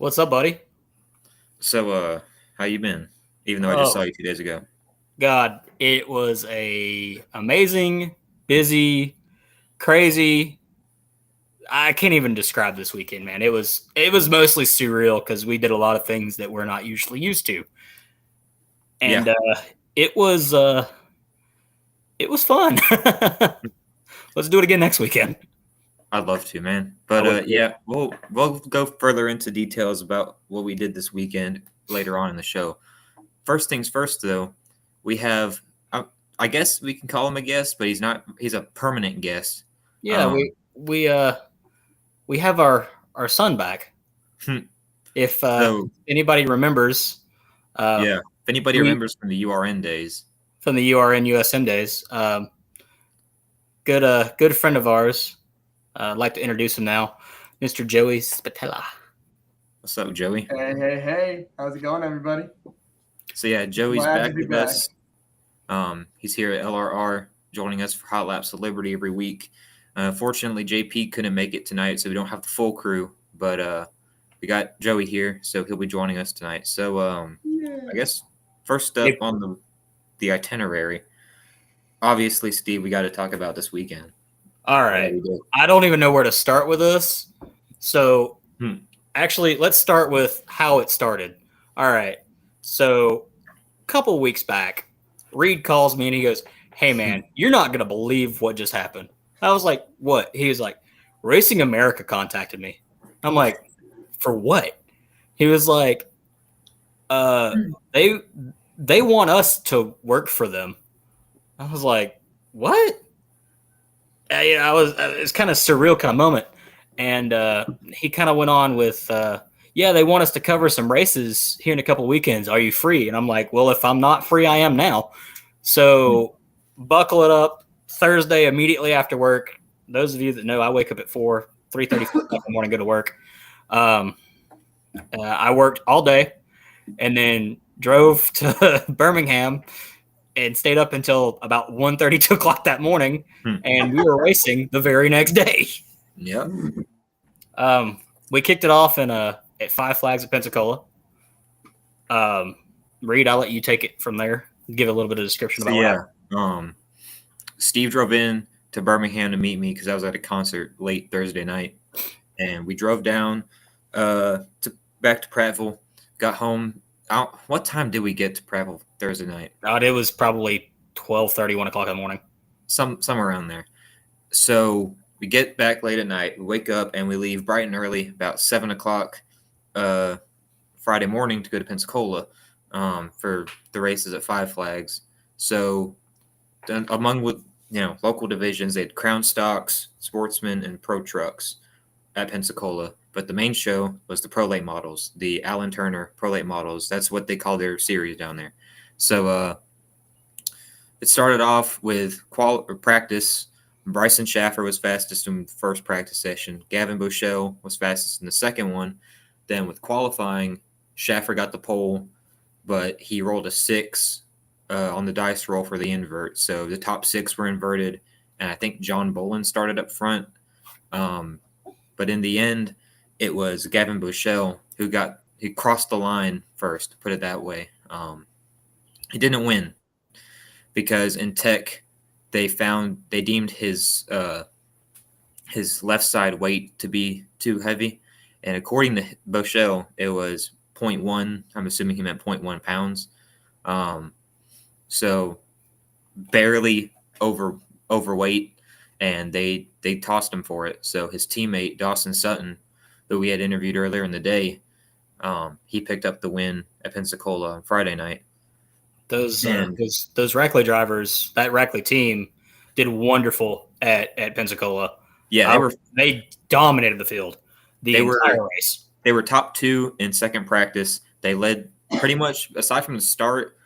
What's up, buddy? So, how you been? Even though I just saw Oh, you 2 days ago. God, it was a amazing, busy, crazy. I can't even describe this weekend, man. It was mostly surreal because we did a lot of things that we're not usually used to, and Yeah, it was uh, it was fun. Let's do it again next weekend. I'd love to, man. I But would too. yeah, we'll go further into details about what we did this weekend later on in the show. First things first, though, we have I guess we can call him a guest, but he's not. He's a permanent guest. Yeah, Um, we have our son back. If so anybody remembers, uh, yeah, if anybody we remembers from the URN days, from the URN USM days. Good friend of ours. I'd like to introduce him now, Mr. Joey Spatella. what's up, Joey? Hey. How's it going, everybody? So yeah, Joey's Glad to back be with back. us. He's here at LRR, joining us for Hot Laps of Liberty every week. Fortunately, JP couldn't make it tonight, so we don't have the full crew. But we got Joey here, so he'll be joining us tonight. So I guess first up on the itinerary, obviously, Steve, we got to talk about this weekend. All Yeah, right. we did. I don't even know where to start with this. So, actually, let's start with how it started. All right. So, a couple weeks back, Reed calls me and he goes, "Hey, man, you're not going to believe what just happened." I was like, "What?" He was like, "Racing America contacted me." I'm like, "For what?" He was like, they want us to work for them." I was like, "What?" It's kind of surreal kind of moment, and he kind of went on with, "Yeah, they want us to cover some races here in a couple weekends. Are you free?" And I'm like, "Well, if I'm not free, I am now." So buckle it up. Thursday immediately after work. Those of you that know, I wake up at 3:30 in the morning, go to work. I worked all day and then drove to Birmingham and stayed up until about 1:30, 2 o'clock that morning, and we were racing the very next day. Yep. We kicked it off at Five Flags at Pensacola. Reed, I'll let you take it from there. Give a little bit of description about what happened. Steve drove in to Birmingham to meet me because I was at a concert late Thursday night, and we drove down back to Prattville. Got home. What time did we get to Prattville Thursday night? It was probably 12:30, 1 o'clock in the morning. Somewhere around there. So we get back late at night. We wake up and we leave bright and early, about 7 o'clock Friday morning to go to Pensacola for the races at Five Flags. So among local divisions, they had Crown Stocks, Sportsman, and Pro Trucks at Pensacola. But the main show was the Pro Late Models, the Alan Turner Pro Late Models. That's what they call their series down there. So it started off with practice. Bryson Schaffer was fastest in the first practice session. Gavin Bushell was fastest in the second one. Then with qualifying, Schaffer got the pole, but he rolled a 6 on the dice roll for the invert. So the top 6 were inverted, and I think John Bolin started up front. But in the end, it was Gavin Bushell who crossed the line first, to put it that way. He didn't win because in tech they deemed his left side weight to be too heavy, and according to Bushell, it was 0.1. I'm assuming he meant 0.1 pounds. So barely overweight, and they tossed him for it. So his teammate Dawson Sutton, who we had interviewed earlier in the day, he picked up the win at Pensacola on Friday night. Those Rackley drivers, that Rackley team, did wonderful at Pensacola. Yeah, they dominated the field the entire race. They were top 2 in second practice. They led pretty much, aside from the start,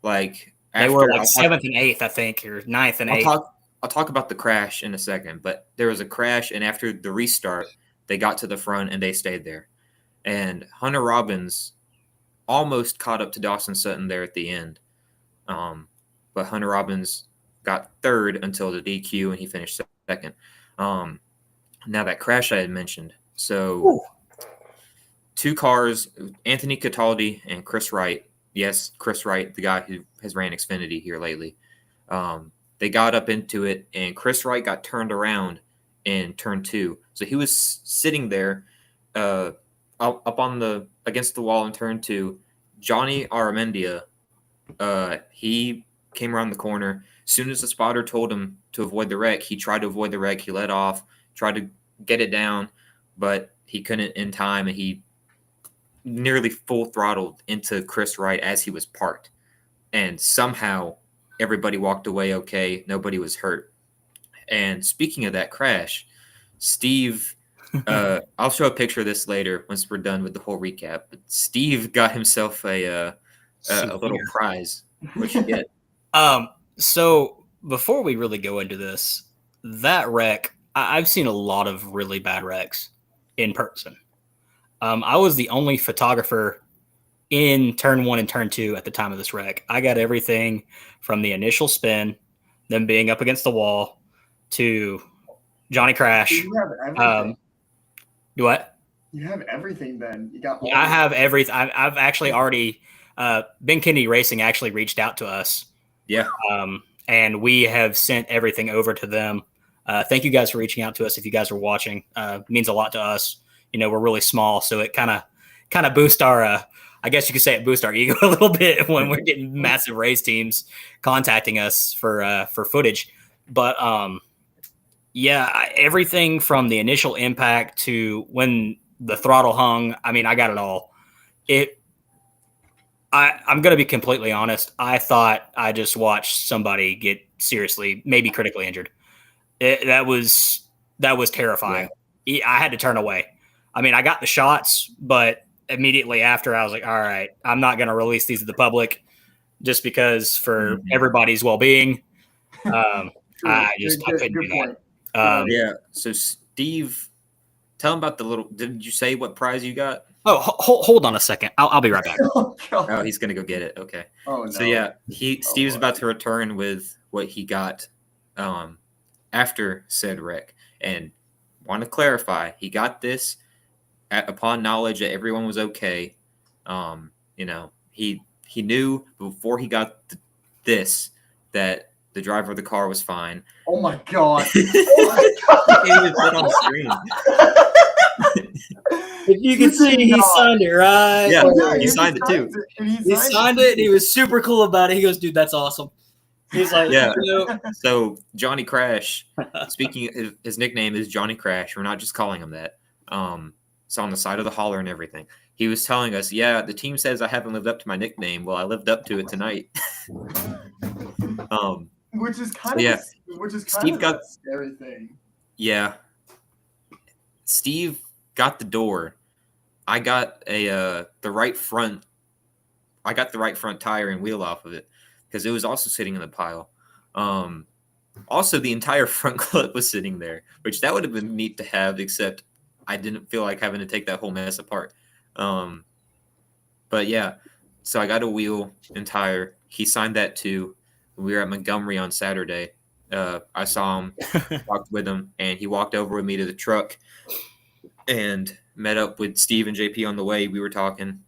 they were like 7th and 8th, I think, or 9th and 8th. I'll talk about the crash in a second, but there was a crash, and after the restart, they got to the front and they stayed there. And Hunter Robbins almost caught up to Dawson Sutton there at the end. But Hunter Robbins got third until the DQ, and he finished second. Now that crash I had mentioned. So two cars, Anthony Cataldi and Chris Wright. Yes, Chris Wright, the guy who has ran Xfinity here lately. They got up into it, and Chris Wright got turned around in turn 2. So he was sitting there up on against the wall in turn 2. Johnny Aramendia, he came around the corner. As soon as the spotter told him to avoid the wreck, he tried to avoid the wreck. He let off, tried to get it down, but he couldn't in time, and he nearly full throttled into Chris Wright as he was parked. And somehow everybody walked away okay. Nobody was hurt. And speaking of that crash, Steve, I'll show a picture of this later once we're done with the whole recap. But Steve got himself a little prize. What'd you get? So before we really go into this, that wreck, I've seen a lot of really bad wrecks in person. I was the only photographer in turn 1 and turn 2 at the time of this wreck. I got everything from the initial spin, them being up against the wall, to Johnny Crash. You have everything. Do what? You have everything then. You got. I have everything. I've actually already. Ben Kennedy Racing actually reached out to us. Yeah. And we have sent everything over to them. Thank you guys for reaching out to us. If you guys are watching, it means a lot to us. We're really small, so it kind of boosts our. I guess you could say it boosts our ego a little bit when we're getting massive race teams contacting us for footage. But yeah, everything from the initial impact to when the throttle hung. I mean, I got it all. I'm going to be completely honest. I thought I just watched somebody get seriously, maybe critically injured. That was terrifying. Yeah. I had to turn away. I mean, I got the shots, but immediately after I was like, all right, I'm not going to release these to the public just because for everybody's well-being. I couldn't do that. Yeah. So Steve, tell him about did you say what prize you got? Oh, hold on a second. I'll be right back. Oh, he's going to go get it. Okay. Oh, no. So yeah, Steve's about to return with what he got after said wreck. And want to clarify, he got this upon knowledge that everyone was okay. He knew before he got this that the driver of the car was fine. Oh my god! Oh my god! He was put on the screen. If you can see, he signed it, right? Yeah, he signed it too. He signed it, and he was super cool about it. He goes, "Dude, that's awesome." He's like, yeah. So Johnny Crash, speaking, his nickname is Johnny Crash. We're not just calling him that. It's on the side of the hauler and everything. He was telling us, yeah, the team says I haven't lived up to my nickname. Well, I lived up to it tonight. Which is kind of a scary thing. Yeah. Steve got the door. I got the right front. I got the right front tire and wheel off of it because it was also sitting in the pile. Also, the entire front clip was sitting there, which that would have been neat to have, except I didn't feel like having to take that whole mess apart. But yeah, so I got a wheel and tire. He signed that too. We were at Montgomery on Saturday. I saw him, walked with him, and he walked over with me to the truck and met up with Steve and JP on the way. We were talking,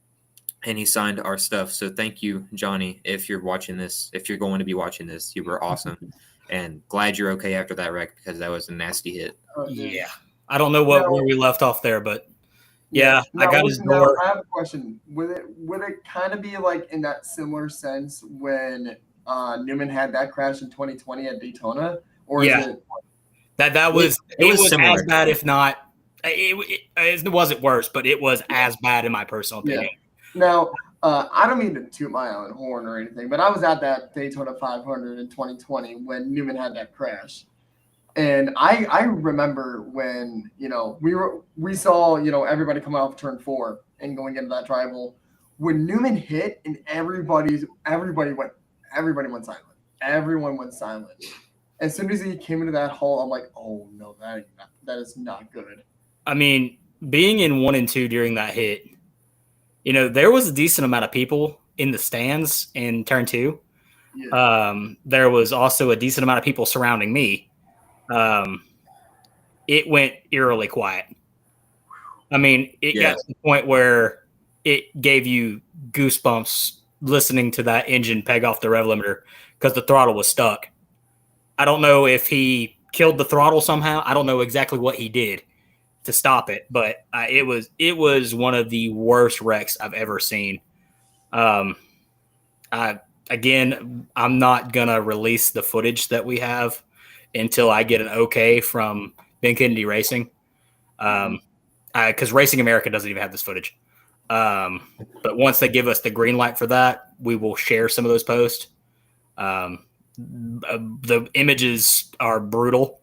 and he signed our stuff. So thank you, Johnny, if you're watching this. If you're going to be watching this, you were awesome. And glad you're okay after that wreck because that was a nasty hit. Yeah. I don't know where we left off there, but yeah, I got his door. I have a question. Would it kind of be like in that similar sense when Newman had that crash in 2020 at Daytona? Or yeah, is it it was similar. as bad, if not it wasn't worse, but it was as bad in my personal opinion. Yeah. Now, I don't mean to toot my own horn or anything, but I was at that Daytona 500 in 2020 when Newman had that crash. And I remember when, we saw, everybody come off turn 4 and going into that drive hole. When Newman hit and everybody went silent. Everyone went silent. As soon as he came into that hole, I'm like, oh no, that is not good. I mean, being in 1 and 2 during that hit, there was a decent amount of people in the stands in turn 2. Yeah. There was also a decent amount of people surrounding me. It went eerily quiet. I mean, it got to the point where it gave you goosebumps listening to that engine peg off the rev limiter because the throttle was stuck. I don't know if he killed the throttle somehow. I don't know exactly what he did to stop it, but it was one of the worst wrecks I've ever seen. I'm not gonna release the footage that we have until I get an okay from Ben Kennedy Racing, because Racing America doesn't even have this footage. But once they give us the green light for that, we will share some of those posts. The images are brutal.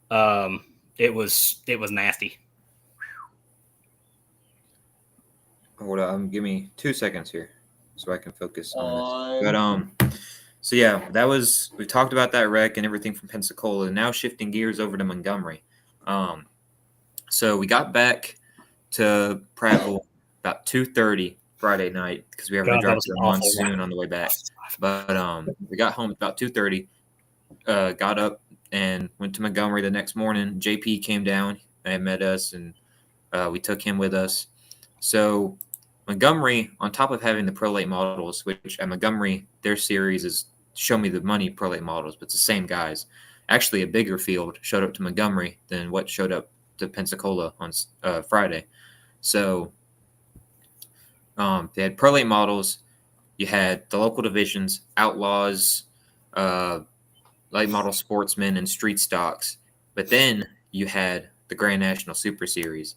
It was nasty. Hold on, give me 2 seconds here so I can focus on this. But so yeah, we talked about that wreck and everything from Pensacola. Now shifting gears over to Montgomery. So we got back to Prattville about 2:30 Friday night because we were having to drive through a monsoon on the way back. But we got home about 2:30. Got up and went to Montgomery the next morning. JP came down and met us, and we took him with us. So Montgomery, on top of having the Pro Late models, which at Montgomery, their series is Show Me the Money Pro Late models, but it's the same guys. Actually, a bigger field showed up to Montgomery than what showed up to Pensacola on Friday. So they had Pro Late models. You had the local divisions, Outlaws, Late Model Sportsmen, and Street Stocks. But then you had the Grand National Super Series.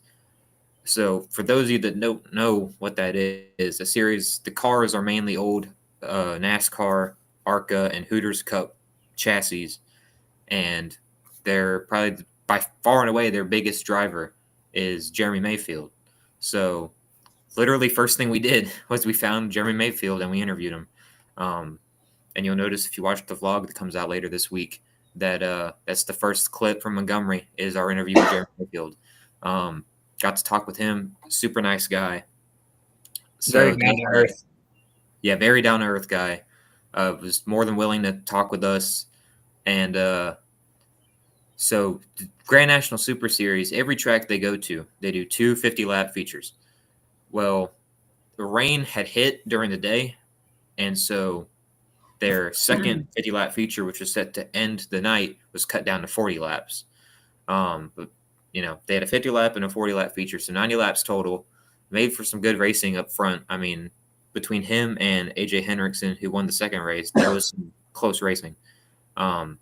So for those of you that don't know what that is, a series, the cars are mainly old NASCAR, ARCA, and Hooters Cup chassis. And they're probably by far and away their biggest driver is Jeremy Mayfield. So literally first thing we did was we found Jeremy Mayfield and we interviewed him. And you'll notice if you watch the vlog that comes out later this week that that's the first clip from Montgomery is our interview with Jeremy Mayfield. Got to talk with him. Super nice guy. So, very down to earth. Yeah, very down to earth guy. Was more than willing to talk with us. And so the Grand National Super Series, every track they go to, they do 2 50-lap features. Well, the rain had hit during the day, and so their second 50-lap feature, which was set to end the night, was cut down to 40 laps. But they had a 50-lap and a 40-lap feature, so 90 laps total. Made for some good racing up front. I mean, between him and AJ Henriksen, who won the second race, there was some close racing. And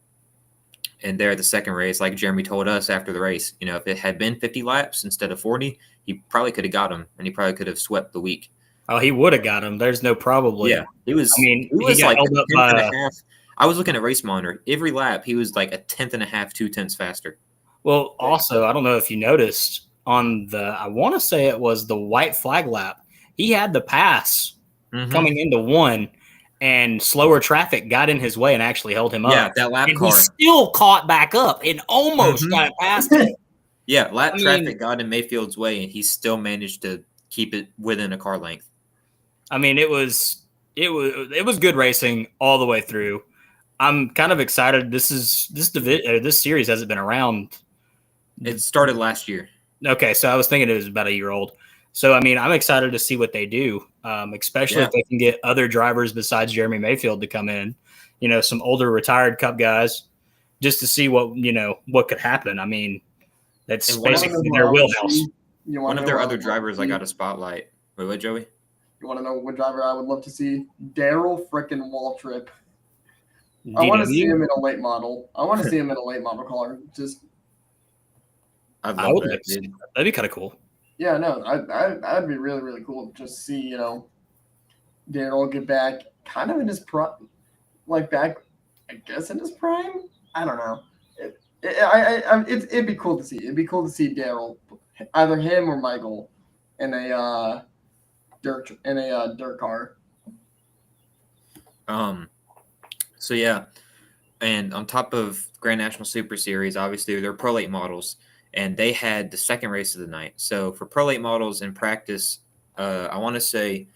there at the second race, like Jeremy told us after the race, if it had been 50 laps instead of 40, he probably could have got him, and he probably could have swept the week. Oh, he would have got him. There's no probably. Yeah, he was. I mean, he was got like held up a tenth and a half. I was looking at Race Monitor. Every lap, he was like a tenth and a half, 2 tenths faster. Well, also, I don't know if you noticed on I want to say it was the white flag lap. He had the pass coming into one, and slower traffic got in his way and actually held him up. Yeah, that lap and car. He still caught back up and almost got past him. Yeah, traffic got in Mayfield's way, and he still managed to keep it within a car length. I mean, it was good racing all the way through. I'm kind of excited. This series hasn't been around. It started last year. Okay, so I was thinking it was about a year old. So I mean, I'm excited to see what they do, especially if they can get other drivers besides Jeremy Mayfield to come in. Some older retired Cup guys, just to see what could happen. I mean, that's basically their wheelhouse. One of their other drivers I got a spotlight. Wait, what, Joey? You want to know what driver I would love to see? Daryl frickin' Waltrip. DW? I want to see him in a late model. car. Just. I'd love that, dude. That'd be kind of cool. Yeah, no, that'd be really, really cool to just see, Daryl get back kind of in his prime, back, I guess, in his prime. I don't know. It'd be cool to see. It'd be cool to see Daryl, either him or Michael, in a dirt car. So yeah, and on top of Grand National Super Series, obviously they're Pro Late models, and they had the second race of the night. So for Pro Late models in practice, I want to say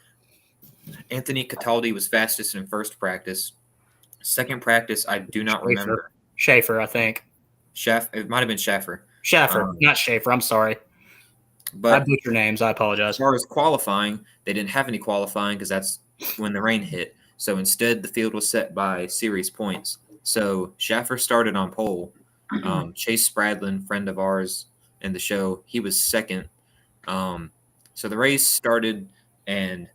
Anthony Cataldi was fastest in first practice. Second practice, I do not remember. Schaefer, I think. It might have been Schaffer. Schaffer, not Schaefer. I'm sorry. But butcher names. I apologize. as far as qualifying, they didn't have any qualifying because that's when the rain hit. So instead, the field was set by series points. So Schaffer started on pole. Chase Spradlin, friend of ours in the show, he was second. So the race started, and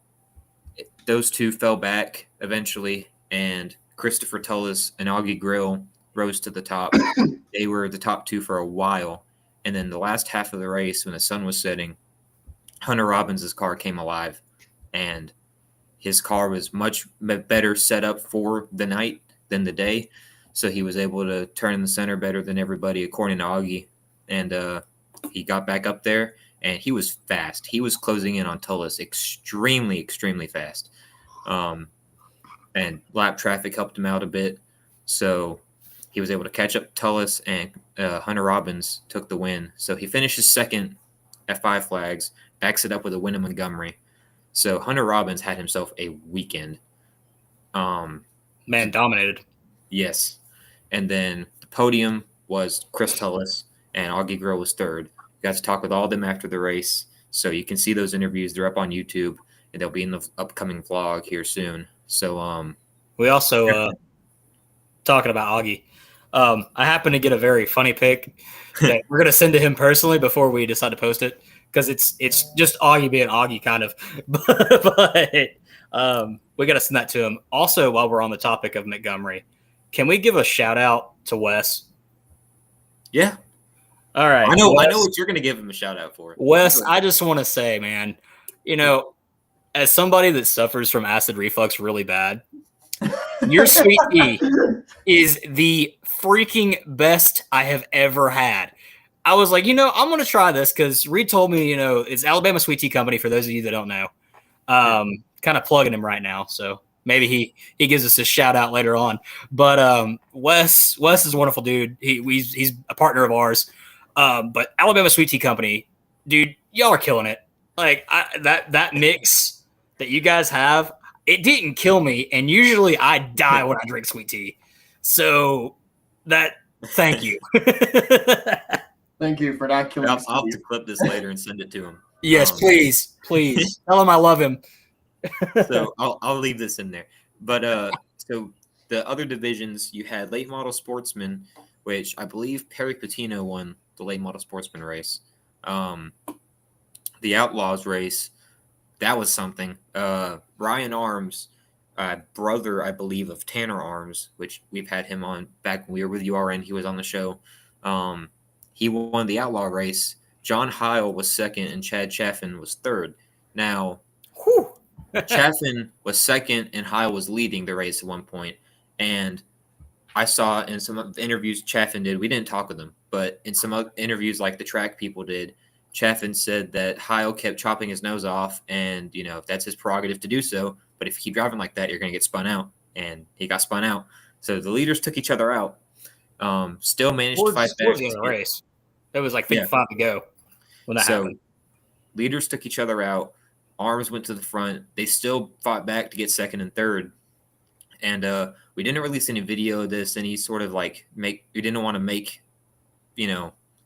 those two fell back eventually, and Christopher Tullis and Augie Grill rose to the top. They were the top two for a while. And then the last half of the race, when the sun was setting, Hunter Robbins' car came alive, and his car was much better set up for the night than the day. So he was able to turn in the center better than everybody, according to Augie. And he got back up there, and he was fast. He was closing in on Tullis extremely, extremely fast. And lap traffic helped him out a bit. So he was able to catch up to Tullis, and Hunter Robbins took the win. So he finishes second at Five Flags, backs it up with a win in Montgomery. So Hunter Robbins had himself a weekend. Man, dominated. Yes. And then the podium was Chris Tullis, and Augie Grill was third. Got to talk with all of them after the race. So you can see those interviews. They're up on YouTube, and they'll be in the upcoming vlog here soon. So we also talking about Augie. I happen to get a very funny pic that we're gonna send to him personally before we decide to post it, because it's just Augie being Augie kind of. but we gotta send that to him. Also, while we're on the topic of Montgomery, can we give a shout out to Wes? Yeah. All right. I know Wes, what you're gonna give him a shout out for. Wes, I just want to say, man, as somebody that suffers from acid reflux really bad, your sweet tea is the freaking best I have ever had. I was like, I'm going to try this because Reed told me, it's Alabama Sweet Tea Company, for those of you that don't know. Kind of plugging him right now. So maybe he gives us a shout out later on. But Wes is a wonderful dude. He's a partner of ours. But Alabama Sweet Tea Company, dude, y'all are killing it. Like that mix that you guys have, it didn't kill me, and usually I die when I drink sweet tea. So thank you. Thank you for not killing me. I'll have to clip this later and send it to him. Yes, please. Tell him I love him. So I'll leave this in there. But so the other divisions, you had late model sportsman, which I believe Perry Patino won the late model sportsman race. The Outlaws race, that was something. Ryan Arms, brother, I believe, of Tanner Arms, which we've had him on back when we were with URN. He was on the show. He won the Outlaw race. John Heil was second, and Chad Chaffin was third. Now, Chaffin was second, and Heil was leading the race at one point. And I saw in some of the interviews Chaffin did, we didn't talk with him, but in some other interviews like the track people did, Chaffin said that Heil kept chopping his nose off, and, that's his prerogative to do so. But if you keep driving like that, you're going to get spun out. And he got spun out. So the leaders took each other out. Still managed to fight back. The race. It was like 55 to go when that happened. Leaders took each other out. Arms went to the front. They still fought back to get second and third. And we didn't release any video of this, any sort of we didn't want to make,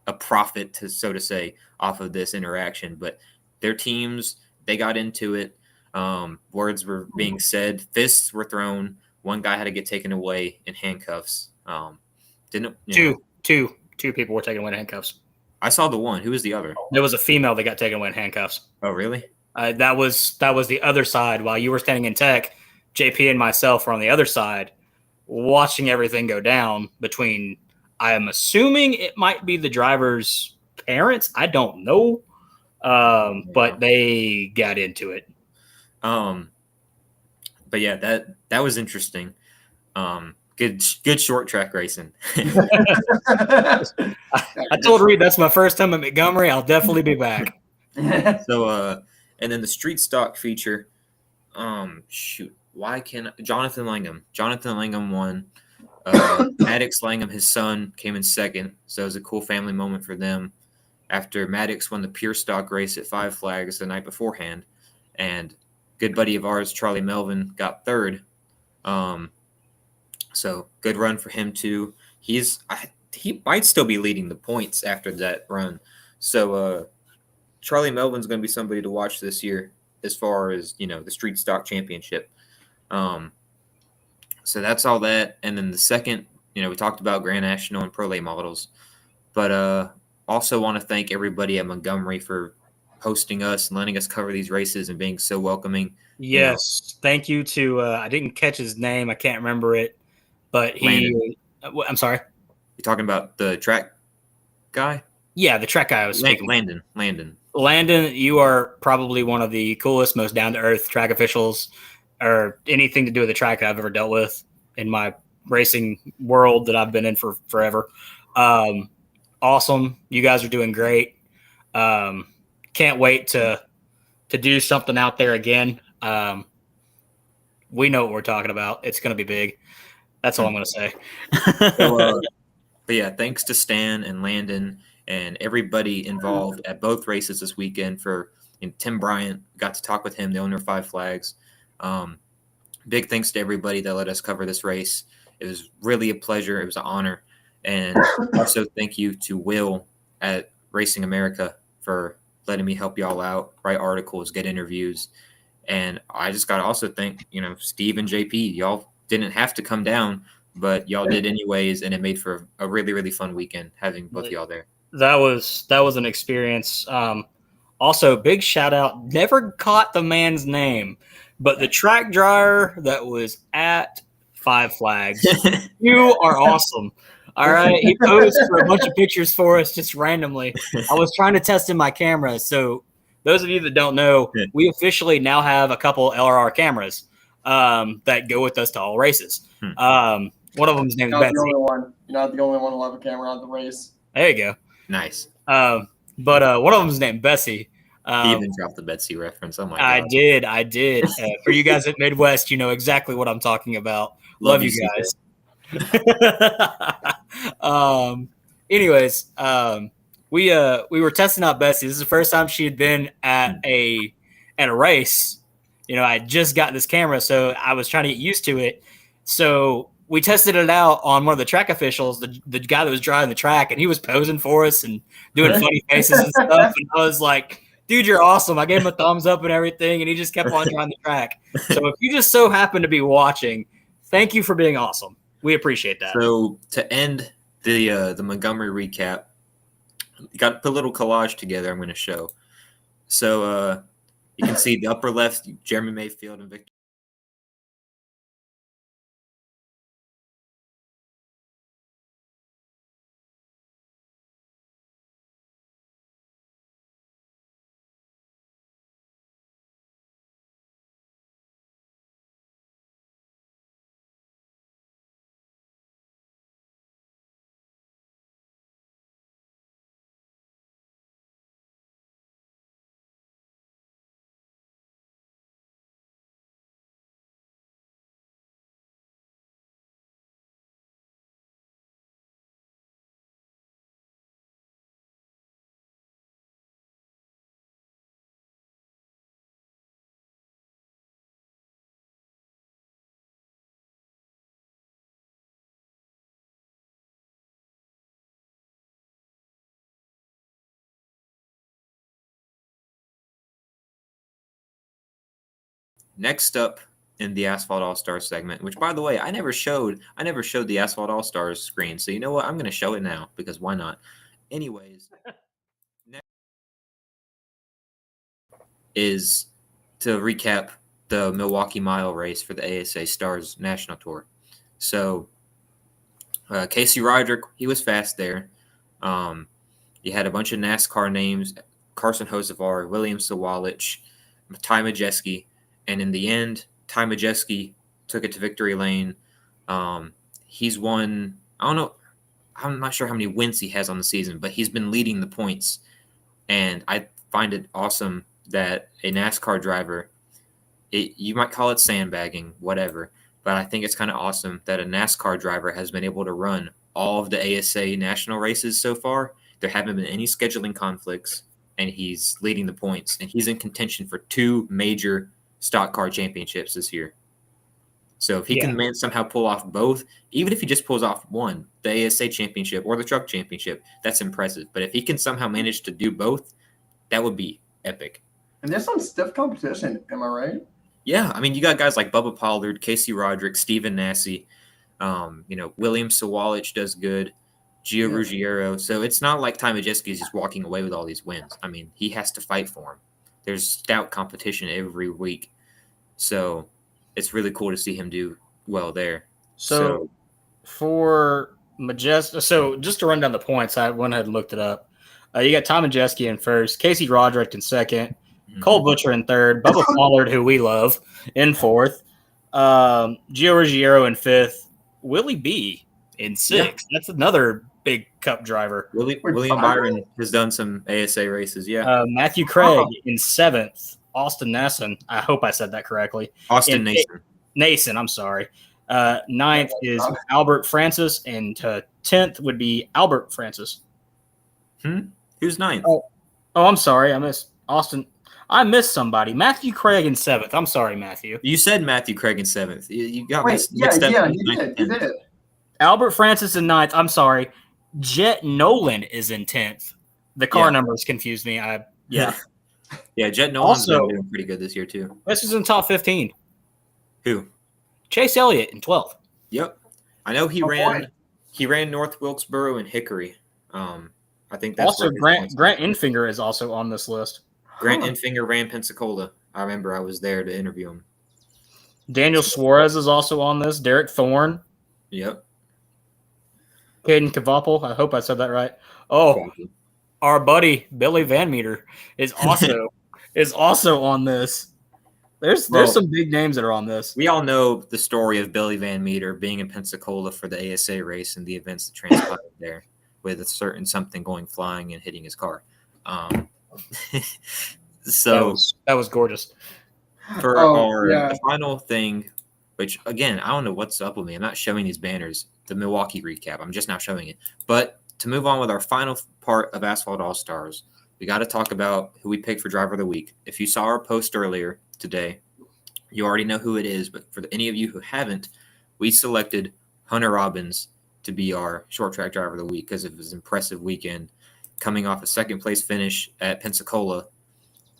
a profit, so to say, off of this interaction. But their teams, they got into it. Words were being said. Fists were thrown. One guy had to get taken away in handcuffs. Two people were taken away in handcuffs. I saw the one. Who was the other? There was a female that got taken away in handcuffs. Oh, really? That was the other side. While you were standing in tech, JP and myself were on the other side, watching everything go down between. I am assuming it might be the driver's parents. I don't know, but they got into it. But yeah, that was interesting. Good short track racing. I told Reed that's my first time at Montgomery. I'll definitely be back. So, and then the street stock feature. Why can Jonathan Langham? Jonathan Langham won. Maddox Langham, his son, came in second. So it was a cool family moment for them. After Maddox won the pure stock race at Five Flags the night beforehand, and good buddy of ours, Charlie Melvin, got third. So good run for him too. He might still be leading the points after that run. So Charlie Melvin's going to be somebody to watch this year as far as, the Street Stock Championship. So that's all that. And then the second, we talked about Grand National and Pro Late models, but also want to thank everybody at Montgomery for hosting us and letting us cover these races and being so welcoming. Yes. Thank you to, I didn't catch his name. I can't remember it, but I'm sorry. You're talking about the track guy? Yeah, the track guy I was speaking. Landon, you are probably one of the coolest, most down-to-earth track officials or anything to do with the track I've ever dealt with in my racing world that I've been in for forever. Awesome. You guys are doing great. Can't wait to do something out there again. We know what we're talking about. It's going to be big. That's all I'm going to say. But yeah, thanks to Stan and Landon and everybody involved at both races this weekend. Tim Bryant, got to talk with him, the owner of Five Flags. Big thanks to everybody that let us cover this race. It was really a pleasure. It was an honor. And also thank you to Will at Racing America for letting me help y'all out, write articles, get interviews. And I just got to also thank, Steve and JP. Y'all didn't have to come down, but y'all did anyways, and it made for a really, really fun weekend having both of y'all there. That was an experience. Also, big shout out. Never caught the man's name, but the track dryer that was at Five Flags. You are awesome. All right, he posed for a bunch of pictures for us just randomly. I was trying to test in my camera. So those of you that don't know, we officially now have a couple LRR cameras that go with us to all races. One of them's named Betsy. You're not the only one who'll have a camera on the race. There you go. Nice. But one of them's named Bessie. He even dropped the Betsy reference. Oh my God. I did. For you guys at Midwest, you know exactly what I'm talking about. Love you guys. Anyways, we were testing out Bessie. This is the first time she had been at a race. I just got this camera, so I was trying to get used to it. So we tested it out on one of the track officials, the guy that was driving the track, and he was posing for us and doing funny faces and stuff. And I was like, dude, you're awesome. I gave him a thumbs up and everything, and he just kept on driving the track. So if you just so happen to be watching, thank you for being awesome. We appreciate that. So to end the Montgomery recap, got to put a little collage together I'm going to show. So you can see the upper left, Jeremy Mayfield and Victor. Next up in the Asphalt All-Stars segment, which, by the way, I never showed the Asphalt All-Stars screen. So you know what? I'm going to show it now because why not? Anyways, next is to recap the Milwaukee Mile race for the ASA Stars National Tour. So Casey Roderick, he was fast there. You had a bunch of NASCAR names, Carson Hocevar, William Sawalich, Ty Majeski. And in the end, Ty Majeski took it to victory lane. He's won, I don't know, I'm not sure how many wins he has on the season, but he's been leading the points. And I find it awesome that a NASCAR driver, you might call it sandbagging, whatever, but I think it's kind of awesome that a NASCAR driver has been able to run all of the ASA national races so far. There haven't been any scheduling conflicts, and he's leading the points. And he's in contention for 2 major stock car championships this year. So if he can somehow pull off both, even if he just pulls off one, the ASA championship or the truck championship, that's impressive. But if he can somehow manage to do both, That would be epic. And there's some stiff competition, am I right? Yeah, I mean, you got guys like Bubba Pollard, Casey Roderick, Steven Nasse. William Sawalich does good. Gio Ruggiero. So it's not like Ty Majeski is just walking away with all these wins. I mean, he has to fight for them. There's stout competition every week. So it's really cool to see him do well there. So for Majeski, so just to run down the points, I went ahead and looked it up. You got Ty Majeski in first, Casey Roderick in second, Cole Butcher in third, Bubba Pollard, who we love, in fourth, Gio Ruggiero in fifth, Willie B in sixth. Yeah. That's another big Cup driver. William Byron has done some ASA races. Yeah. Matthew Craig in seventh, Austin Nason. I hope I said that correctly. Austin Nason. Nason, I'm sorry. Ninth is Albert Francis, and 10th would be Albert Francis. Who's ninth? Oh, I'm sorry. I missed Austin. I missed somebody. Matthew Craig in seventh. I'm sorry, Matthew. You said Matthew Craig in seventh. You got mixed up. Yeah, you did. Albert Francis in ninth. I'm sorry. Jet Nolan is in 10th. The car numbers confused me. Yeah, Jet Nolan's been doing pretty good this year too. This is in top 15. Who? Chase Elliott in 12th. Yep. I know he ran North Wilkesboro and Hickory. I think that's also Grant Enfinger is also on this list. Grant Enfinger ran Pensacola. I remember I was there to interview him. Daniel Suarez is also on this. Derek Thorne. Yep. Caden Kavapel. I hope I said that right. Oh, our buddy Billy Van Meter is also on this. There's some big names that are on this. We all know the story of Billy Van Meter being in Pensacola for the ASA race and the events that transpired there, with a certain something going flying and hitting his car. So that was gorgeous. For our final thing, which again, I don't know what's up with me. I'm not showing these banners, the Milwaukee recap. I'm just now showing it. But to move on with our final part of Asphalt All Stars, we got to talk about who we picked for Driver of the Week. If you saw our post earlier today, you already know who it is. But for any of you who haven't, we selected Hunter Robbins to be our short track Driver of the Week because of his impressive weekend, coming off a second place finish at Pensacola,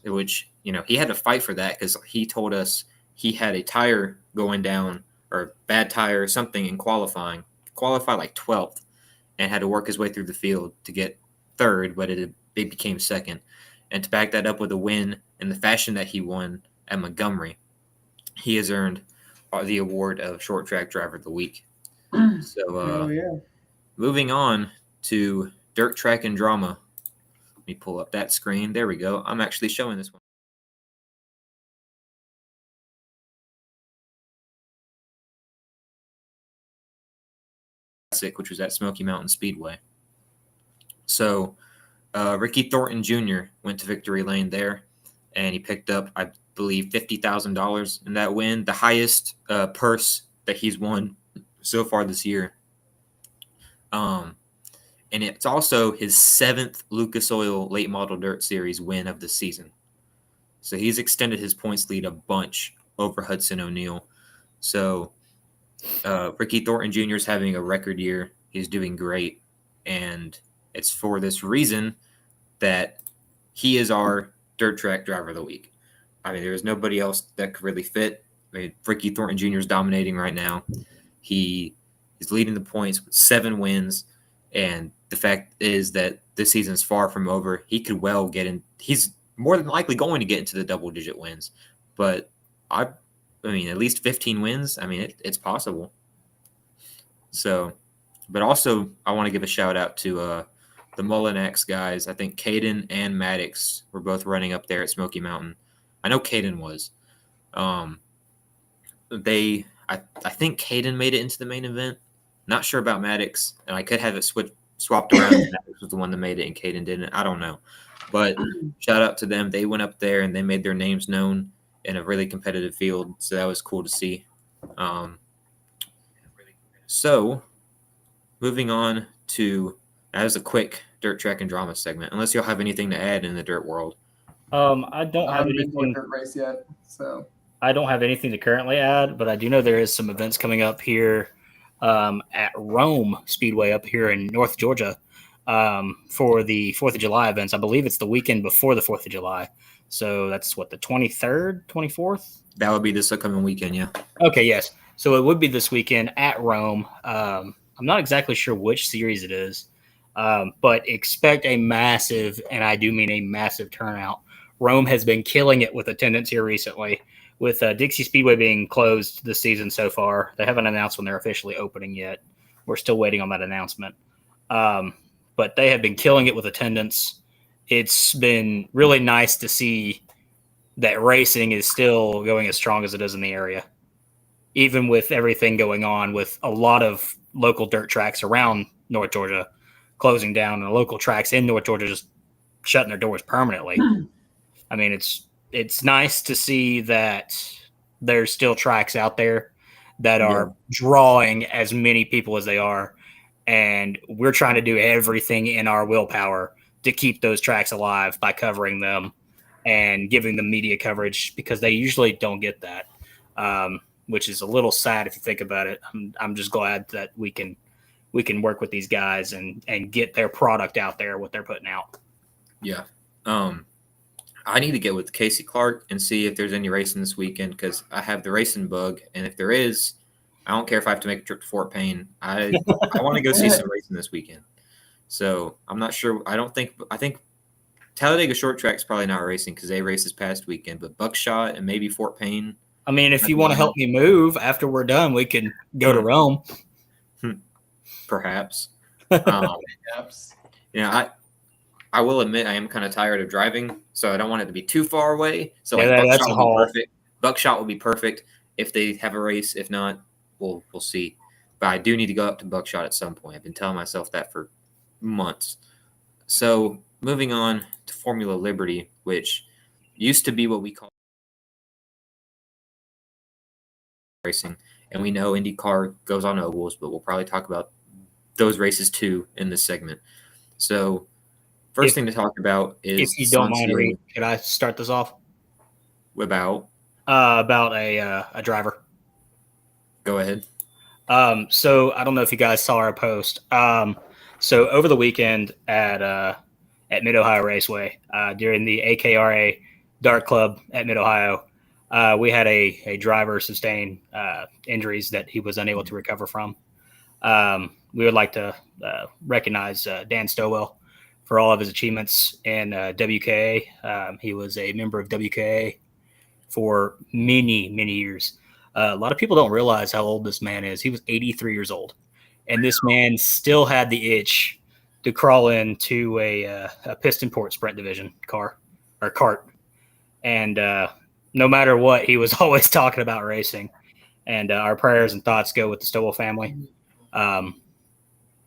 which, he had to fight for that because he told us he had a tire going down, or bad tire or something, in qualified like 12th, and had to work his way through the field to get third, but it became second. And to back that up with a win in the fashion that he won at Montgomery, he has earned the award of short track Driver of the Week. So moving on to Dirt Track and Drama. Let me pull up that screen. There we go. I'm actually showing this one. Classic, which was at Smoky Mountain Speedway. So Ricky Thornton Jr. went to victory lane there, and he picked up, I believe, $50,000 in that win, the highest purse that he's won so far this year. And it's also his 7th Lucas Oil Late Model Dirt Series win of the season. So he's extended his points lead a bunch over Hudson O'Neal. So Ricky Thornton Jr. is having a record year. He's doing great. And it's for this reason that he is our Dirt Track Driver of the Week. I mean, there's nobody else that could really fit. I mean, Ricky Thornton Jr. is dominating right now. He is leading the points with 7 wins. And the fact is that this season is far from over. He could well get in. He's more than likely going to get into the double-digit wins. But, I mean, at least 15 wins, I mean, it's possible. So, but also I want to give a shout-out to the Mullinax guys. I think Caden and Maddox were both running up there at Smoky Mountain. I know Caden was. I think Caden made it into the main event. Not sure about Maddox, and I could have it swapped around. Maddox was the one that made it, and Caden didn't. I don't know. But shout out to them. They went up there, and they made their names known in a really competitive field, so that was cool to see. So, moving on to, as a quick Dirt Track and Drama segment, unless y'all have anything to add in the dirt world. I don't have anything. Dirt race yet, so I don't have anything to currently add, but I do know there is some events coming up here at Rome Speedway up here in North Georgia. for the 4th of July events. I believe it's the weekend before the 4th of July. So that's what, the 23rd, 24th? That would be this upcoming weekend, yeah. Okay, yes. So it would be this weekend at Rome. I'm not exactly sure which series it is, but expect a massive, and I do mean a massive turnout. Rome has been killing it with attendance here recently, with Dixie Speedway being closed this season so far. They haven't announced when they're officially opening yet. We're still waiting on that announcement. But they have been killing it with attendance. It's been really nice to see that racing is still going as strong as it is in the area, even with everything going on with a lot of local dirt tracks around North Georgia closing down and local tracks in North Georgia just shutting their doors permanently. I mean, it's nice to see that there's still tracks out there that are drawing as many people as they are. And we're trying to do everything in our willpower to keep those tracks alive by covering them and giving them media coverage, because they usually don't get that, which is a little sad if you think about it. I'm just glad that we can work with these guys and get their product out there, what they're putting out. Yeah. I need to get with Casey Clark and see if there's any racing this weekend, because I have the racing bug, and if there is, I don't care if I have to make a trip to Fort Payne. I want to go see some racing this weekend. So I'm not sure. I think Talladega Short Track's probably not racing because they raced this past weekend, but Buckshot and maybe Fort Payne. I mean, if you want to help me move after we're done, we can go to Rome. Perhaps. I will admit I am kind of tired of driving, so I don't want it to be too far away. So Buckshot will be perfect. Buckshot will be perfect if they have a race. If not, we'll see. But I do need to go up to Buckshot at some point. I've been telling myself that for months. So moving on to Formula Liberty, which used to be what we call racing. And we know IndyCar goes on ovals, but we'll probably talk about those races too in this segment. So first thing to talk about is, if you don't mind, Reed, could I start this off? About a driver. Go ahead. So I don't know if you guys saw our post. So over the weekend at Mid-Ohio Raceway, during the AKRA Dart Club at Mid-Ohio, we had a driver sustain injuries that he was unable to recover from. We would like to recognize Dan Stowell for all of his achievements in WKA. He was a member of WKA for many, many years. A lot of people don't realize how old this man is. He was 83 years old, and this man still had the itch to crawl into a piston port sprint division car or cart. And no matter what, he was always talking about racing. And our prayers and thoughts go with the Stowell family.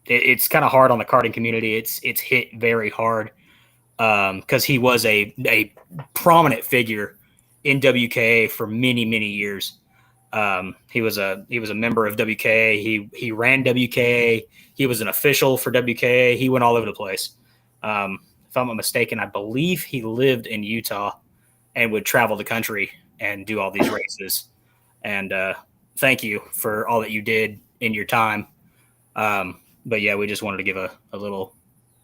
It's kind of hard on the karting community. It's hit very hard because he was a prominent figure in WKA for many, many years. He was a member of WKA. He ran WKA. He was an official for WKA. He went all over the place. If I'm not mistaken, I believe he lived in Utah and would travel the country and do all these races. And thank you for all that you did in your time. But yeah, we just wanted to give a little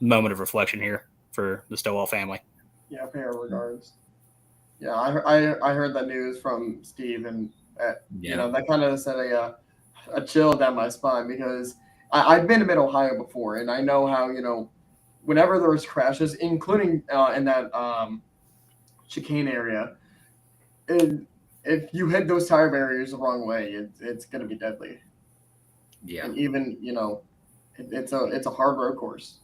moment of reflection here for the Stowell family. Yeah, pay our regards. Yeah, I heard that news from Steve, and you know, that kind of sent a chill down my spine, because I've been to Mid-Ohio before, and I know how, you know, whenever there's crashes, including in that chicane area, if you hit those tire barriers the wrong way, it's going to be deadly. Yeah. And even, you know, it's a hard road course.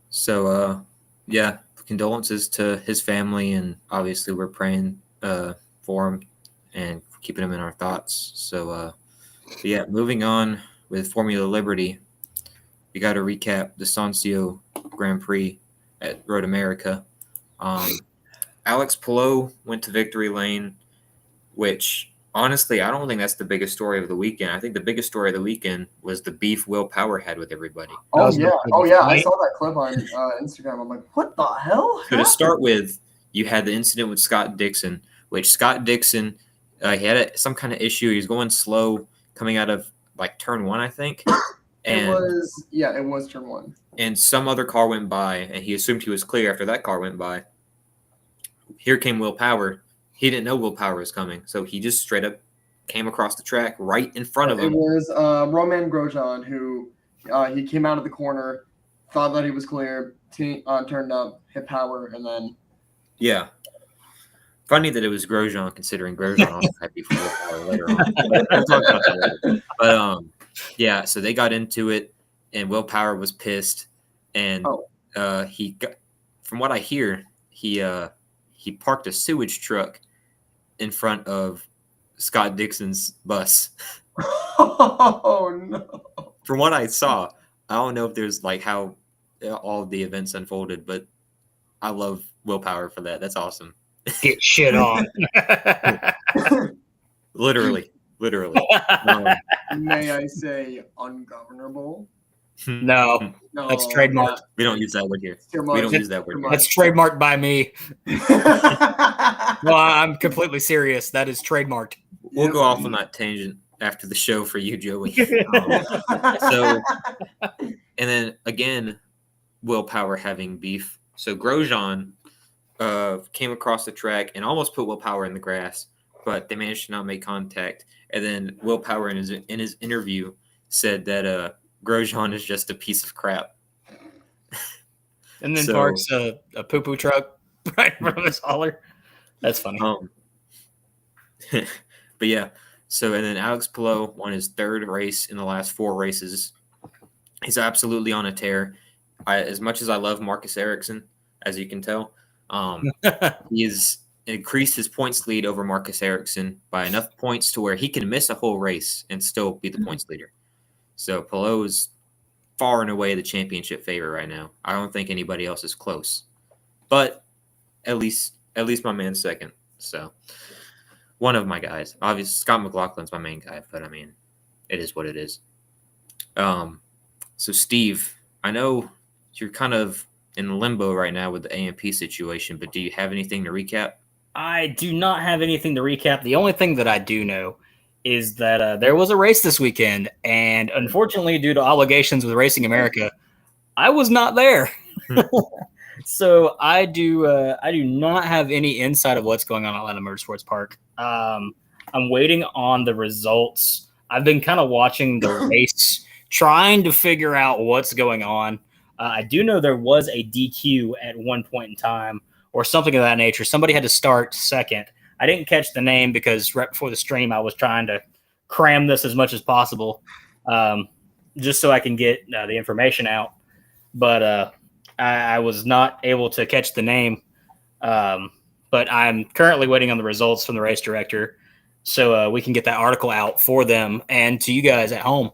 So yeah, condolences to his family, and obviously we're praying for him and keeping him in our thoughts. So yeah, moving on with Formula Liberty, we got to recap the Sonsio Grand Prix at Road America. Alex Palou went to victory lane, which honestly, I don't think that's the biggest story of the weekend. I think the biggest story of the weekend was the beef Will Power had with everybody. Oh yeah, I saw that clip on Instagram. I'm like, what the hell? So to start with, you had the incident with Scott Dixon, which Scott Dixon, he had some kind of issue. He was going slow coming out of like turn 1, I think, And it was turn 1. And some other car went by, and he assumed he was clear after that car went by. Here came Will Power. He didn't know Will Power was coming, so he just straight up came across the track right in front of him. It was Romain Grosjean who he came out of the corner, thought that he was clear, turned up, hit Power, and then... Yeah. Funny that it was Grosjean, considering Grosjean also had before Will Power later on. But we'll talk about that later. But, yeah, so they got into it, and Will Power was pissed, and he got, from what I hear, he parked a sewage truck in front of Scott Dixon's bus. Oh no! From what I saw, I don't know if there's like how all of the events unfolded, but I love Will Power for that. That's awesome. Get shit on. Literally. May I say ungovernable? No, that's trademarked. We don't use that word here. We don't use that word. That's trademarked by me. Well, I'm completely serious. That is trademarked. We'll go off on that tangent after the show for you, Joey. And then again, Will Power having beef. So Grosjean came across the track and almost put Will Power in the grass, but they managed to not make contact. And then Will Power in his interview said that Grosjean is just a piece of crap. And then parks a poo-poo truck right in front of his hauler. That's funny. But yeah, so and then Alex Palou won his 3rd race in the last 4 races. He's absolutely on a tear. As much as I love Marcus Ericsson, as you can tell, he has increased his points lead over Marcus Ericsson by enough points to where he can miss a whole race and still be the points leader. So Palou is far and away the championship favorite right now. I don't think anybody else is close, but at least my man's second. So one of my guys, obviously Scott McLaughlin's my main guy, but I mean, it is what it is. So Steve, I know you're kind of in limbo right now with the AMP situation, but do you have anything to recap? I do not have anything to recap. The only thing that I do know is that there was a race this weekend, and unfortunately, due to obligations with Racing America, I was not there. So I do not have any insight of what's going on at Atlanta Motorsports Park. I'm waiting on the results. I've been kind of watching the race, trying to figure out what's going on. I do know there was a DQ at one point in time or something of that nature. Somebody had to start second. I didn't catch the name because right before the stream, I was trying to cram this as much as possible just so I can get the information out. But I was not able to catch the name. But I'm currently waiting on the results from the race director so we can get that article out for them and to you guys at home.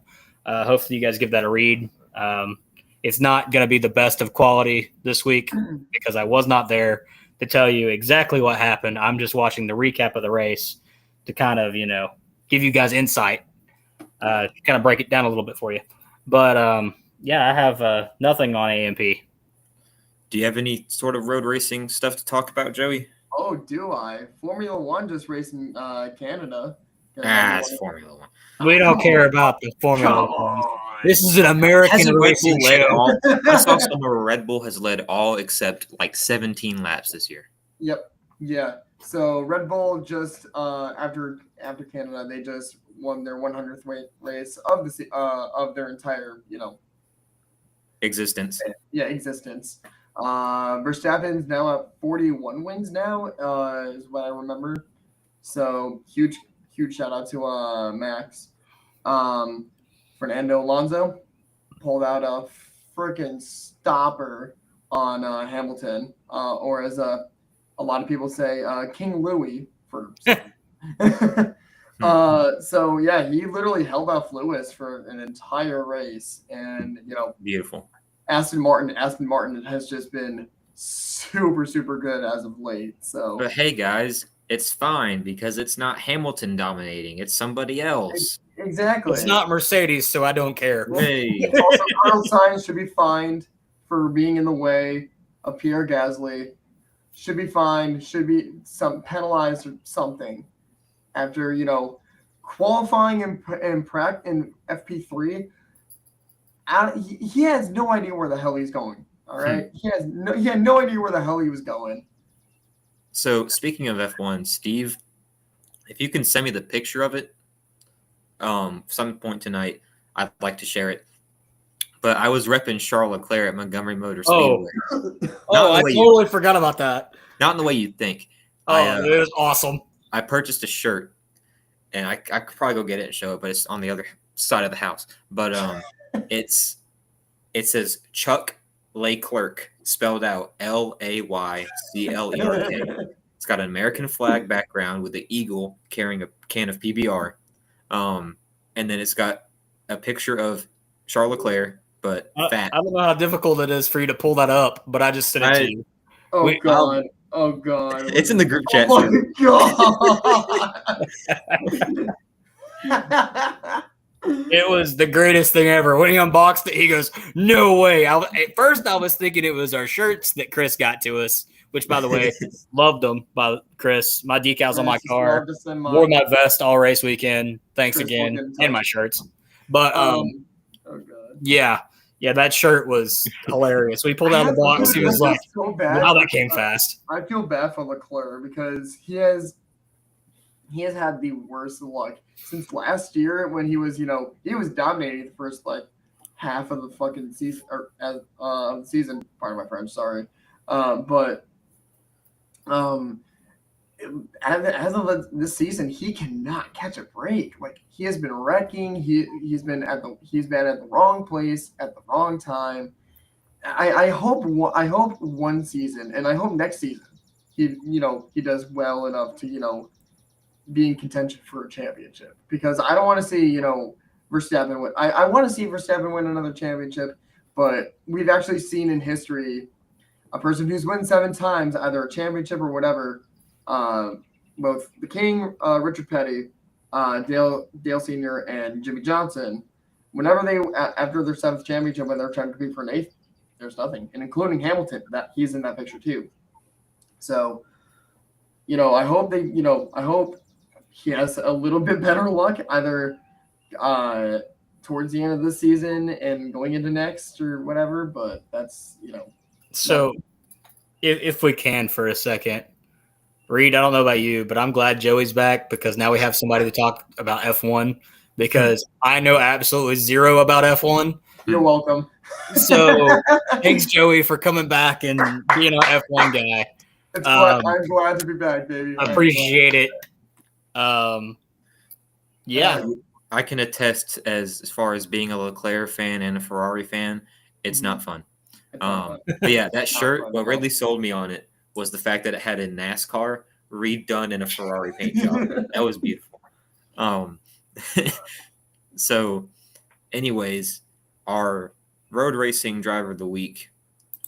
Hopefully you guys give that a read. It's not going to be the best of quality this week because I was not there to tell you exactly what happened. I'm just watching the recap of the race to kind of, give you guys insight, kind of break it down a little bit for you. But, yeah, I have nothing on AMP. Do you have any sort of road racing stuff to talk about, Joey? Oh, do I? Formula One just raced in Canada. It's Formula One. We don't care about the Formula One. This is an American racing show. I saw somewhere Red Bull has led all except like 17 laps this year. Yep. Yeah. So Red Bull just after Canada, they just won their 100th race of their entire existence. Yeah, existence. Verstappen's now at 41 wins now, is what I remember. So huge shout out to Max. Fernando Alonso pulled out a freaking stopper on Hamilton, or as a lot of people say, King Louis for. So yeah, he literally held off Lewis for an entire race, and beautiful. Aston Martin has just been super good as of late. So, but hey guys, it's fine because it's not Hamilton dominating; it's somebody else. Exactly. It's not Mercedes, so I don't care. Hey. Also, Carlos Sainz should be fined for being in the way of Pierre Gasly. Should be fined. Should be penalized or something after qualifying in FP3. he has no idea where the hell he's going. All right, he had no idea where the hell he was going. So speaking of F1, Steve, if you can send me the picture of it, some point tonight, I'd like to share it. But I was repping Charles Leclerc at Montgomery Motor Speedway. I totally forgot about that. Not in the way you'd think. It was awesome. I purchased a shirt, and I could probably go get it and show it, but it's on the other side of the house. But it says Chuck Leclerc, spelled out Layclerk. It's got an American flag background with an eagle carrying a can of PBR. And then it's got a picture of Charles Leclerc, but fat. I don't know how difficult it is for you to pull that up, but I just sent it to you. God. Oh, God. It's in the group chat. Oh, my God. It was the greatest thing ever. When he unboxed it, he goes, "No way." At first, I was thinking it was our shirts that Chris got to us, which, by the way, loved them by Chris. My decals on my car. Wore my vest all race weekend. Thanks Chris again. And my shirts. But, oh, God. Yeah, that shirt was hilarious. We pulled out of the box. He was like, so bad. Wow, that came fast. I feel bad for Leclerc because he has had the worst luck since last year when he was dominating the first half of the fucking season season. Pardon my French, sorry. As of this season, he cannot catch a break. Like, he has been wrecking. He's been at the wrong place at the wrong time. I hope one season, and I hope next season he does well enough to be in contention for a championship, because I don't want to see Verstappen win. I want to see Verstappen win another championship, but we've actually seen in history a person who's won 7 times, either a championship or whatever. Both the King, Richard Petty, Dale Sr., and Jimmy Johnson, whenever they after their 7th championship, when they're trying to compete for an 8th, there's nothing, and including Hamilton, that he's in that picture too. So, I hope I hope he has a little bit better luck either towards the end of this season and going into next or whatever. But that's So, if we can for a second. Reed, I don't know about you, but I'm glad Joey's back, because now we have somebody to talk about F1, because I know absolutely zero about F1. You're welcome. So thanks, Joey, for coming back and being our F1 guy. I'm glad to be back, baby. I appreciate it. Yeah. I can attest as far as being a Leclerc fan and a Ferrari fan, it's not fun. But yeah, that shirt, what really sold me on it was the fact that it had a NASCAR redone in a Ferrari paint job. That was beautiful. So anyways, our road racing driver of the week,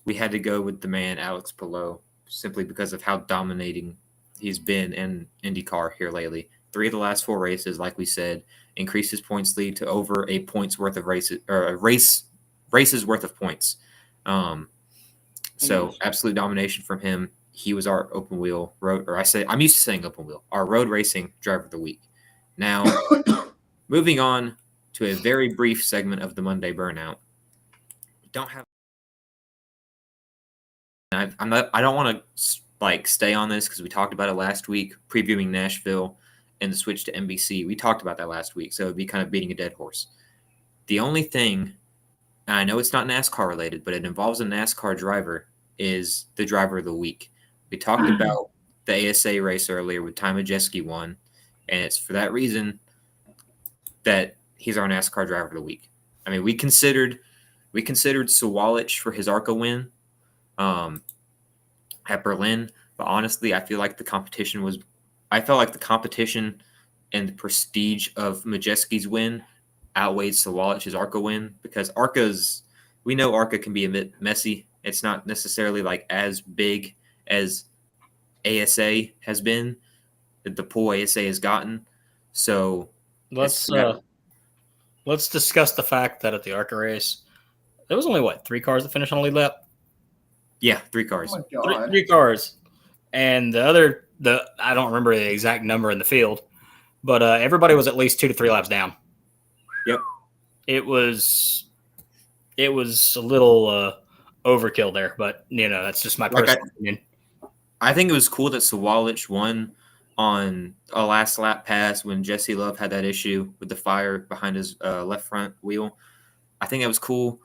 we had to go with the man, Alex Palou, simply because of how dominating he's been in IndyCar here lately. 3 of the last 4 races, like we said, increased his points lead to over a points worth of races, or a races worth of points. So absolute domination from him. He was our open wheel road, or I'm used to saying open wheel, our road racing driver of the week. Now, moving on to a very brief segment of the Monday Burnout. We don't have. I don't want to stay on this because we talked about it last week, previewing Nashville and the switch to NBC. We talked about that last week, so it'd be kind of beating a dead horse. The only thing, and I know it's not NASCAR related, but it involves a NASCAR driver, is the driver of the week. We talked about the ASA race earlier with Ty Majeski won, and it's for that reason that he's our NASCAR driver of the week. I mean, we considered Sawalich for his ARCA win at Berlin, but honestly, I felt like the competition and the prestige of Majeski's win outweighed Sawalich's ARCA win, because we know ARCA can be a bit messy. It's not necessarily as big as ASA has been, the pool ASA has gotten. So let's discuss the fact that at the ARCA race, there was only 3 cars that finished on the lead lap. Yeah, 3 cars. Oh my God. 3 cars, and the I don't remember the exact number in the field, but everybody was at least 2 to 3 laps down. Yep. It was it was a little overkill there, but that's just my personal opinion. I think it was cool that Sawalich won on a last lap pass when Jesse Love had that issue with the fire behind his left front wheel. I think that was cool.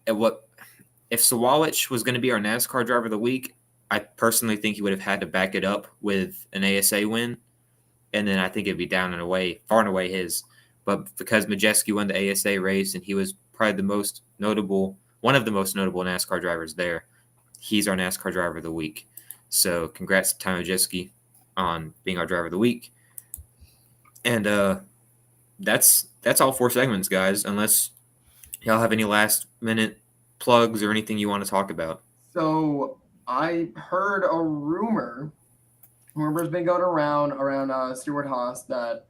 If Sawalich was going to be our NASCAR driver of the week, I personally think he would have had to back it up with an ASA win, and then I think it'd be far and away his. But because Majeski won the ASA race and he was probably one of the most notable NASCAR drivers there, he's our NASCAR driver of the week. So congrats to Ty Majeski on being our driver of the week. And that's all 4 segments, guys, unless y'all have any last minute plugs or anything you want to talk about. So I heard a rumor's been going around Stuart Haas that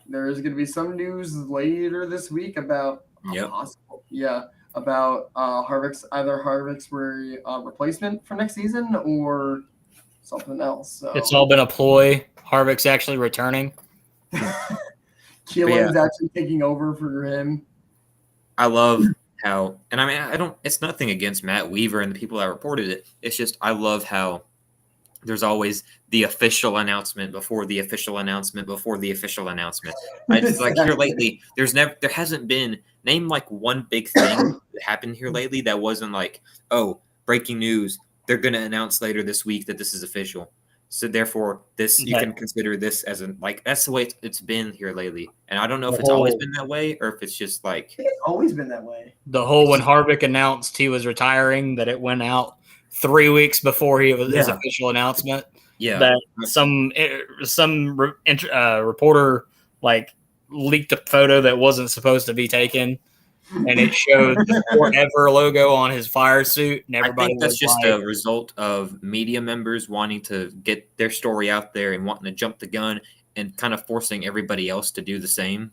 there is going to be some news later this week about Harvick's replacement for next season or something else. So it's all been a ploy. Harvick's actually returning. Keelan's actually taking over for him. I love how, and I mean, it's nothing against Matt Weaver and the people that reported it. It's just, I love how there's always the official announcement before the official announcement before the official announcement. I just like here lately, there hasn't been name like one big thing that happened here lately that wasn't like, oh, breaking news. They're going to announce later this week that this is official. So therefore, you can consider this as that's the way it's been here lately. And I don't know if it's always been that way or if it's just like it's always been that way. The whole when Harvick announced he was retiring, that it went out 3 weeks before his official announcement. Yeah, that some reporter leaked a photo that wasn't supposed to be taken. And it showed the Forever logo on his fire suit, and everybody. I think that's just a result of media members wanting to get their story out there and wanting to jump the gun and kind of forcing everybody else to do the same.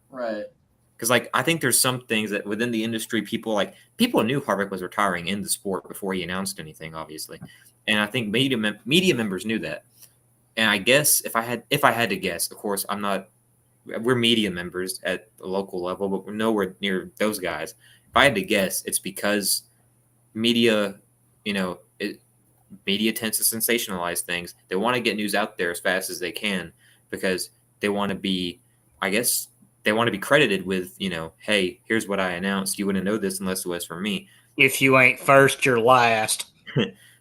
Right. Because I think there's some things that within the industry, people knew Harvick was retiring in the sport before he announced anything, obviously, and I think media members knew that. And I guess if I had to guess, of course, I'm not. We're media members at the local level, but we're nowhere near those guys. If I had to guess, it's because media, media tends to sensationalize things. They want to get news out there as fast as they can because they want to be, credited with, hey, here's what I announced. You wouldn't know this unless it was for me. If you ain't first, you're last.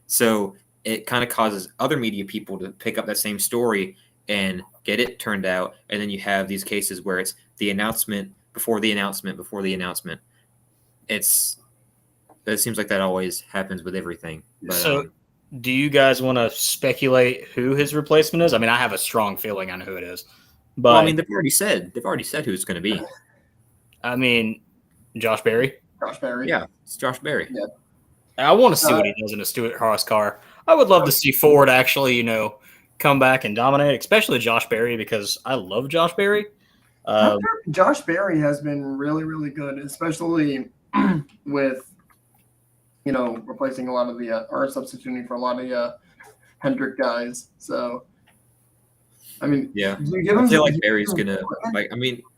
So it kind of causes other media people to pick up that same story and get it turned out, and then you have these cases where it's the announcement before the announcement before the announcement. It seems like that always happens with everything. But, so, do you guys want to speculate who his replacement is? I mean, I have a strong feeling on who it is, but well, I mean, they've already said who it's going to be. I mean, Josh Berry. Josh Berry. Yeah, it's Josh Berry. Yeah. I want to see what he does in a Stuart Haas car. I would love to see Ford actually, come back and dominate, especially Josh Berry, because I love Josh Berry. Josh Berry has been really, really good, especially with, replacing a lot of the or substituting for a lot of the Hendrick guys. So, I mean, yeah, I feel like Berry's gonna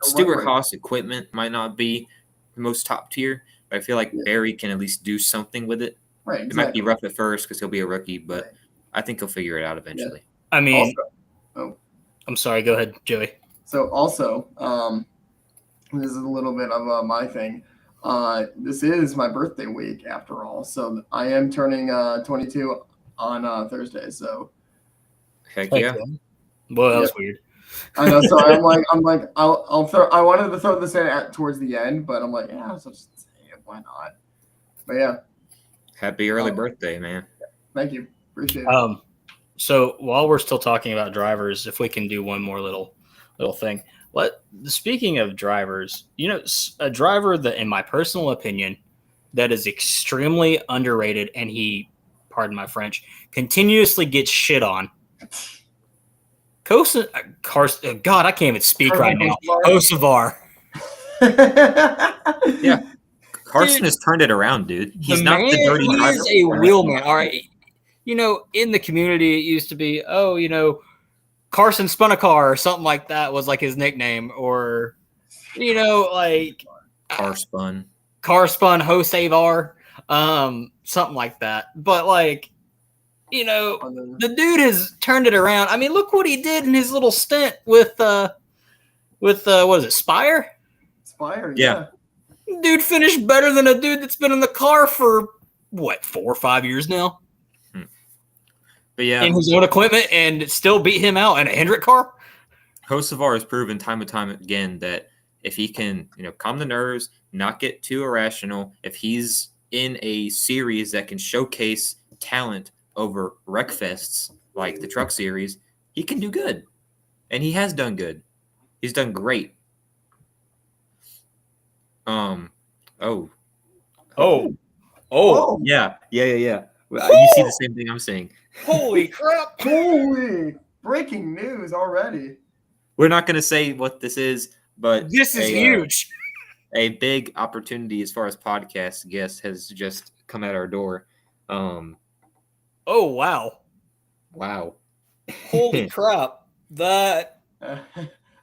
Stuart Haas equipment might not be the most top tier, but I feel like Berry can at least do something with it. Right, exactly. It might be rough at first because he'll be a rookie, but I think he'll figure it out eventually. Yeah. I mean, I'm sorry. Go ahead, Joey. So also, this is a little bit of my thing. This is my birthday week after all, so I am turning 22 on Thursday. So, heck yeah. Well, that was weird. I know. So I'm like, I'll throw. I wanted to throw this in towards the end, but I'm like, yeah, so just say it. Why not? But yeah. Happy early birthday, man. Thank you. Appreciate it. So while we're still talking about drivers, if we can do one more little thing. Speaking of drivers, a driver that, in my personal opinion, that is extremely underrated, and he, pardon my French, continuously gets shit on. Carson, God, I can't even speak right now. Kosovar. Yeah. Carson has turned it around, dude. He's not the dirty driver. He is a wheelman. All right. In the community, it used to be, Carson spun a car or something like that was like his nickname, or, car spun. car spun host Avar, something like that. But like, you know, the dude has turned it around. I mean, look what he did in his little stint with what is it, Spire? Spire, Yeah. Dude finished better than a dude that's been in the car for what, 4 or 5 years now. But yeah, in his own equipment and still beat him out in a Hendrick car. Hocevar has proven time and time again that if he can, calm the nerves, not get too irrational, if he's in a series that can showcase talent over wreckfests like the Truck Series, he can do good. And he has done good. He's done great. Oh. Yeah. You see the same thing I'm saying. Holy crap. Holy breaking news already. We're not going to say what this is, but this is huge. A big opportunity as far as podcast guests has just come at our door. Oh, wow. Wow. Holy crap. That.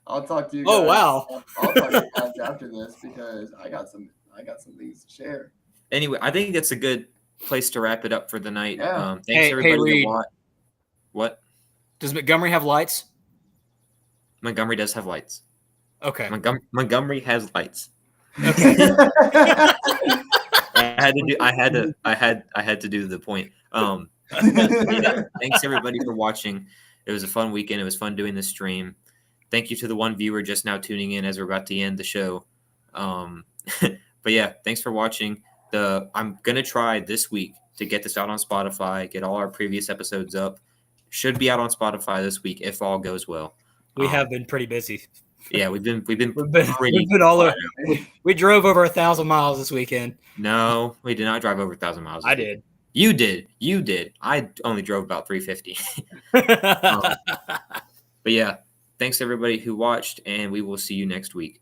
I'll talk to you guys. Oh, wow. I'll talk to you guys after this because I got some things to share. Anyway, I think that's a good place to wrap it up for the night. Yeah. Thanks everybody Reed. to watch. What? Does Montgomery have lights? Montgomery does have lights. Okay. Montgomery has lights. Okay. I had to do the point. Yeah, thanks everybody for watching. It was a fun weekend. It was fun doing this stream. Thank you to the one viewer just now tuning in as we're about to end the show. But yeah, thanks for watching. I'm gonna try this week to get this out on Spotify, get all our previous episodes up. Should be out on Spotify this week if all goes well. We have been pretty busy. Yeah, we've been all over. We drove over 1,000 miles this weekend. No, we did not drive over 1,000 miles. I did. You did. I only drove about 350. But yeah, thanks everybody who watched, and we will see you next week.